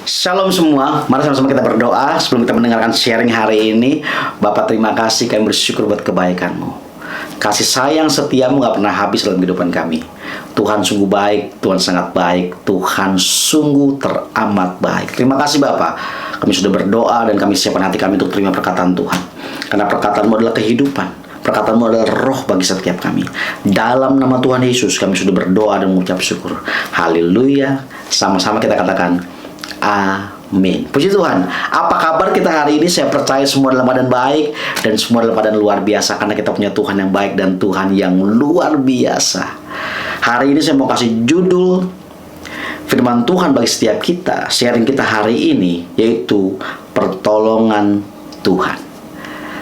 Shalom semua, mari sama-sama kita berdoa sebelum kita mendengarkan sharing hari ini. Bapak, terima kasih, kami bersyukur buat kebaikan-Mu. Kasih sayang setiamu gak pernah habis dalam kehidupan kami. Tuhan sungguh baik, Tuhan sangat baik, Tuhan sungguh teramat baik. Terima kasih Bapak, kami sudah berdoa dan kami siapkan hati kami untuk terima perkataan Tuhan. Karena perkataan-Mu adalah kehidupan. Perkataan-Mu adalah roh bagi setiap kami. Dalam nama Tuhan Yesus kami sudah berdoa dan mengucap syukur. Haleluya. Sama-sama kita katakan amin. Puji Tuhan. Apa kabar kita hari ini? Saya percaya semua dalam keadaan baik dan semua dalam keadaan luar biasa, karena kita punya Tuhan yang baik dan Tuhan yang luar biasa. Hari ini saya mau kasih judul firman Tuhan bagi setiap kita. Sharing kita hari ini yaitu pertolongan Tuhan.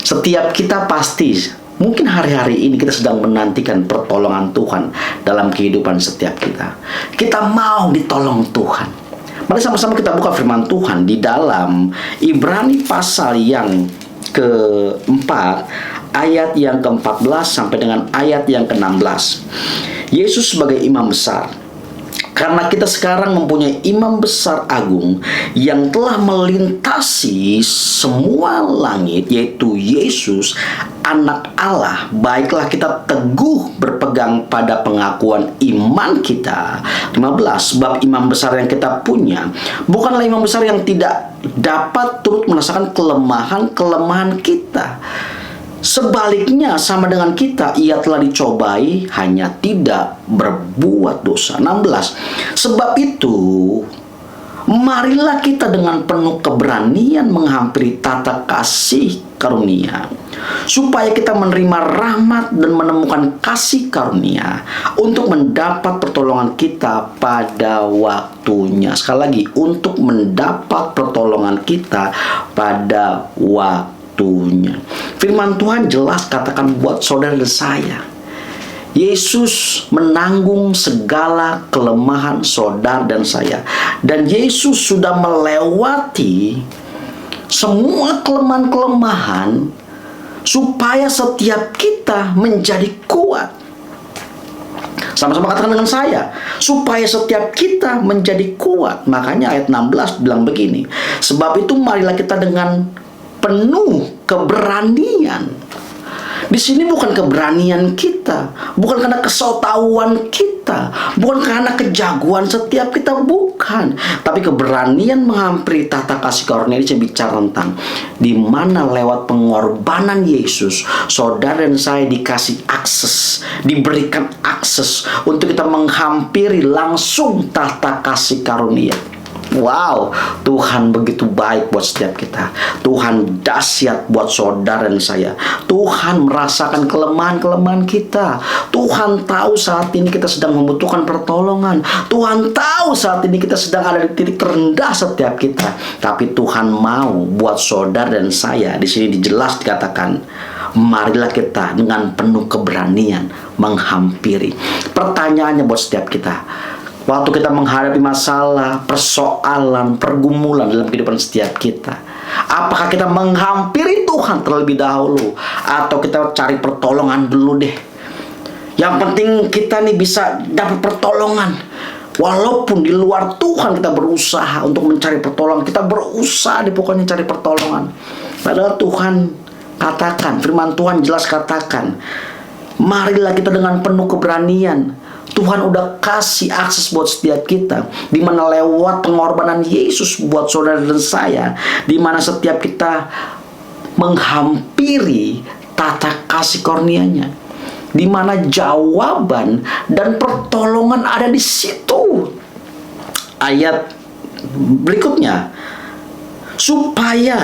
Setiap kita pasti, mungkin hari-hari ini kita sedang menantikan pertolongan Tuhan dalam kehidupan setiap kita. Kita mau ditolong Tuhan. Mari sama-sama kita buka firman Tuhan di dalam Ibrani pasal yang keempat, ayat yang ke-14 sampai dengan ayat yang ke-16. Yesus sebagai imam besar. Karena kita sekarang mempunyai imam besar agung yang telah melintasi semua langit, yaitu Yesus, anak Allah. Baiklah kita teguh berpegang pada pengakuan iman kita. 15. Sebab imam besar yang kita punya bukanlah imam besar yang tidak dapat turut merasakan kelemahan-kelemahan kita. Sebaliknya sama dengan kita, ia telah dicobai, hanya tidak berbuat dosa. 16. Sebab itu, marilah kita dengan penuh keberanian menghampiri tata kasih karunia, supaya kita menerima rahmat dan menemukan kasih karunia untuk mendapat pertolongan kita pada waktunya. Sekali lagi, untuk mendapat pertolongan kita pada waktunya. Firman Tuhan jelas katakan buat saudara dan saya, Yesus menanggung segala kelemahan saudara dan saya. Dan Yesus sudah melewati semua kelemahan-kelemahan supaya setiap kita menjadi kuat. Sama-sama katakan dengan saya, supaya setiap kita menjadi kuat. Makanya ayat 16 bilang begini, sebab itu marilah kita dengan penuh keberanian. Di sini bukan keberanian kita, bukan karena kesotahuan kita, bukan karena kejagoan setiap kita, bukan. Tapi keberanian menghampiri tata kasih karunia ini saya bicara tentang di mana lewat pengorbanan Yesus, saudara dan saya dikasih akses, diberikan akses untuk kita menghampiri langsung tata kasih karunia. Wow, Tuhan begitu baik buat setiap kita. Tuhan dahsyat buat saudara dan saya. Tuhan merasakan kelemahan-kelemahan kita. Tuhan tahu saat ini kita sedang membutuhkan pertolongan. Tuhan tahu saat ini kita sedang ada di titik terendah setiap kita. Tapi Tuhan mau buat saudara dan saya. Di sini dijelas dikatakan, marilah kita dengan penuh keberanian menghampiri. Pertanyaannya buat setiap kita, waktu kita menghadapi masalah, persoalan, pergumulan dalam kehidupan setiap kita, apakah kita menghampiri Tuhan terlebih dahulu, atau kita cari pertolongan dulu deh? Yang penting kita nih bisa dapat pertolongan. Walaupun di luar Tuhan kita berusaha untuk mencari pertolongan, kita berusaha pokoknya cari pertolongan. Padahal Tuhan katakan, firman Tuhan jelas katakan, marilah kita dengan penuh keberanian. Tuhan udah kasih akses buat setiap kita, di mana lewat pengorbanan Yesus buat saudara dan saya, di mana setiap kita menghampiri tata kasih karunia-Nya, di mana jawaban dan pertolongan ada di situ. Ayat berikutnya, supaya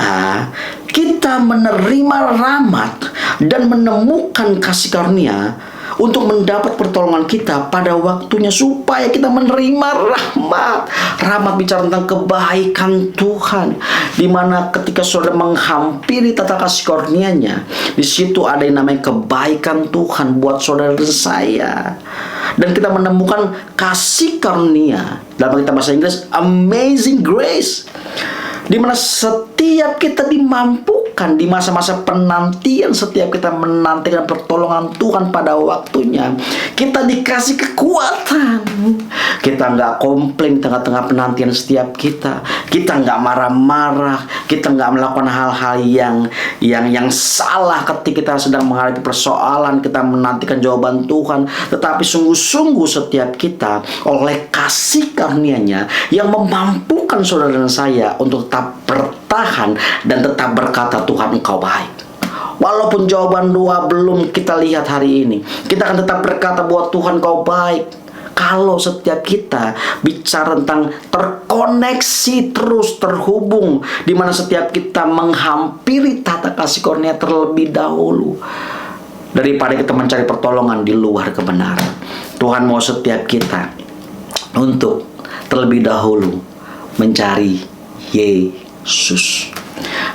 kita menerima rahmat dan menemukan kasih karunia untuk mendapat pertolongan kita pada waktunya, supaya kita menerima rahmat. Rahmat bicara tentang kebaikan Tuhan, di mana ketika saudara menghampiri tata kasih karunia-Nya, di situ ada yang namanya kebaikan Tuhan buat saudara dan saya. Dan kita menemukan kasih karunia, dalam kita bahasa Inggris amazing grace, di mana setiap kita dimampukan menemukan di masa-masa penantian, setiap kita menantikan pertolongan Tuhan pada waktunya, kita dikasih kekuatan. Kita nggak komplain tengah-tengah penantian setiap kita. Kita nggak marah-marah. Kita nggak melakukan hal-hal yang salah ketika kita sedang menghadapi persoalan. Kita menantikan jawaban Tuhan, tetapi sungguh-sungguh setiap kita oleh kasih karunia-Nya yang memampukan saudara dan saya untuk tetap bertahan dan tetap berkata, Tuhan Engkau baik. Walaupun jawaban doa belum kita lihat hari ini, kita akan tetap berkata bahwa Tuhan Engkau baik. Kalau setiap kita bicara tentang terkoneksi, terus terhubung, di mana setiap kita menghampiri tata kasih karunia terlebih dahulu, daripada kita mencari pertolongan di luar kebenaran. Tuhan mau setiap kita untuk terlebih dahulu mencari Yesus.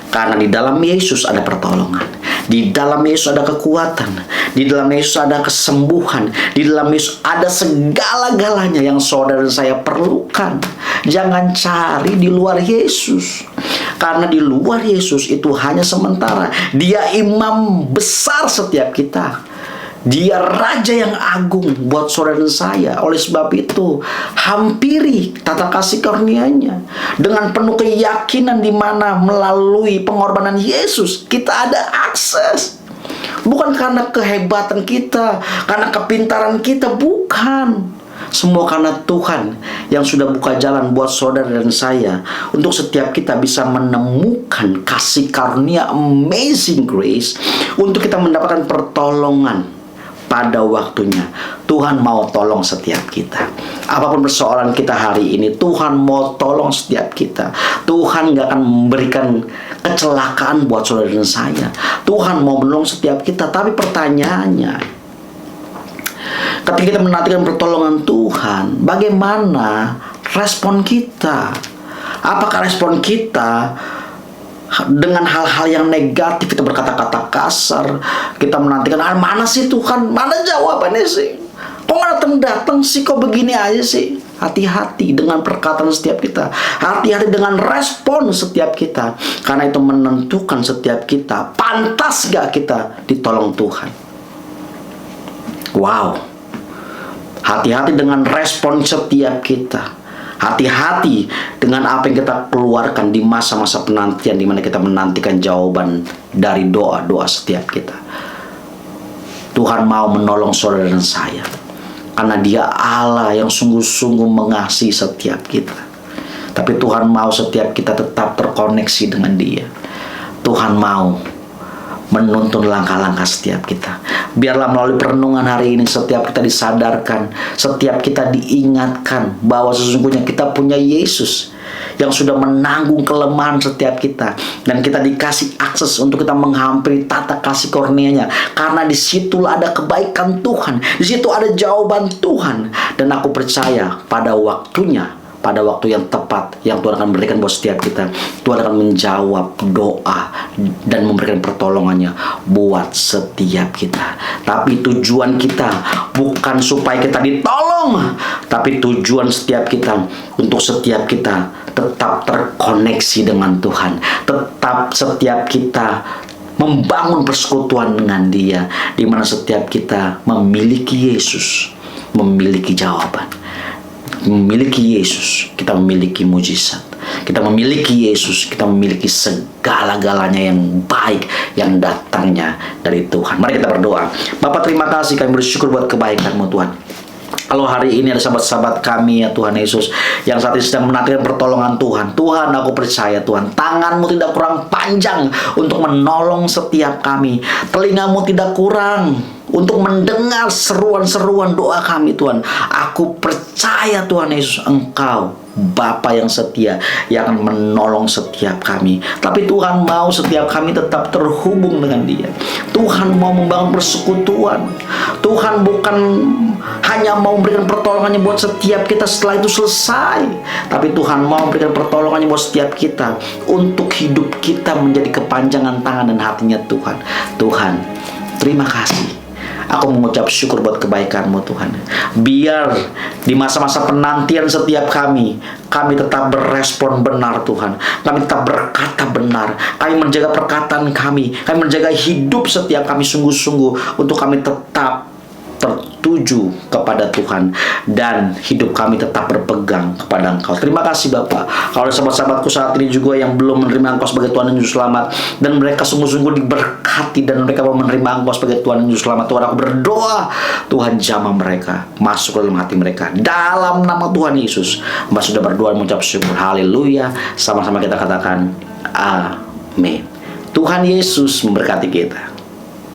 Karena di dalam Yesus ada pertolongan, di dalam Yesus ada kekuatan, di dalam Yesus ada kesembuhan, di dalam Yesus ada segala-galanya yang saudara dan saya perlukan. Jangan cari di luar Yesus, karena di luar Yesus itu hanya sementara. Dia imam besar setiap kita. Dia raja yang agung buat saudara dan saya. Oleh sebab itu, hampiri tata kasih karunia-Nya dengan penuh keyakinan, di mana melalui pengorbanan Yesus kita ada akses. Bukan karena kehebatan kita, karena kepintaran kita, bukan. Semua karena Tuhan yang sudah buka jalan buat saudara dan saya untuk setiap kita bisa menemukan kasih karunia, amazing grace, untuk kita mendapatkan pertolongan pada waktunya. Tuhan mau tolong setiap kita. Apapun persoalan kita hari ini, Tuhan mau tolong setiap kita. Tuhan gak akan memberikan kecelakaan buat saudara dan saya. Tuhan mau menolong setiap kita. Tapi pertanyaannya, ketika kita menantikan pertolongan Tuhan, bagaimana respon kita? Apakah respon kita dengan hal-hal yang negatif? Kita berkata-kata kasar, kita menantikan, mana sih Tuhan, mana jawabannya sih, kok nggak datang-datang sih, kok begini aja sih. Hati-hati dengan perkataan setiap kita, hati-hati dengan respon setiap kita, karena itu menentukan setiap kita pantas gak kita ditolong Tuhan. Wow, hati-hati dengan respon setiap kita. Hati-hati dengan apa yang kita keluarkan di masa-masa penantian, di mana kita menantikan jawaban dari doa-doa setiap kita. Tuhan mau menolong saudara dan saya, karena Dia Allah yang sungguh-sungguh mengasihi setiap kita. Tapi Tuhan mau setiap kita tetap terkoneksi dengan Dia. Tuhan mau menuntun langkah-langkah setiap kita. Biarlah melalui perenungan hari ini setiap kita disadarkan, setiap kita diingatkan bahwa sesungguhnya kita punya Yesus yang sudah menanggung kelemahan setiap kita, dan kita dikasih akses untuk kita menghampiri tata kasih karunia-Nya, karena disitulah ada kebaikan Tuhan, di situ ada jawaban Tuhan. Dan aku percaya pada waktunya, pada waktu yang tepat yang Tuhan akan berikan buat setiap kita, Tuhan akan menjawab doa dan memberikan pertolongannya buat setiap kita. Tapi tujuan kita bukan supaya kita ditolong, tapi tujuan setiap kita untuk setiap kita tetap terkoneksi dengan Tuhan, tetap setiap kita membangun persekutuan dengan Dia, di mana setiap kita memiliki Yesus, memiliki jawaban. Memiliki Yesus, kita memiliki mujizat. Kita memiliki Yesus, kita memiliki segala-galanya yang baik yang datangnya dari Tuhan. Mari kita berdoa. Bapa, terima kasih, kami bersyukur buat kebaikan-Mu Tuhan. Kalau hari ini ada sahabat-sahabat kami ya Tuhan Yesus, yang saat ini sedang menantikan pertolongan Tuhan, Tuhan, aku percaya Tuhan, tangan-Mu tidak kurang panjang untuk menolong setiap kami. Telinga-Mu tidak kurang untuk mendengar seruan-seruan doa kami Tuhan. Aku percaya Tuhan Yesus, Engkau Bapa yang setia yang akan menolong setiap kami. Tapi Tuhan mau setiap kami tetap terhubung dengan Dia. Tuhan mau membangun persekutuan. Tuhan bukan hanya mau memberikan pertolongannya buat setiap kita setelah itu selesai, tapi Tuhan mau memberikan pertolongannya buat setiap kita untuk hidup kita menjadi kepanjangan tangan dan hatinya Tuhan. Tuhan, terima kasih. Aku mengucap syukur buat kebaikan-Mu Tuhan. Biar di masa-masa penantian setiap kami tetap berespon benar Tuhan. Kami tetap berkata benar. Kami menjaga perkataan kami. Kami menjaga hidup setiap kami sungguh-sungguh untuk kami tetap tertuju kepada Tuhan dan hidup kami tetap berpegang kepada Engkau. Terima kasih Bapa. Kalau sahabat-sahabatku saat ini juga yang belum menerima Engkau sebagai Tuhan dan Juru Selamat, dan mereka sungguh-sungguh diberkati dan mereka mau menerima Engkau sebagai Tuhan dan Juru Selamat, Tuhan, aku berdoa Tuhan jamah mereka masuk ke dalam hati mereka dalam nama Tuhan Yesus. Mbak sudah berdoa mengucap syukur. Haleluya. Sama-sama kita katakan amin. Tuhan Yesus memberkati kita.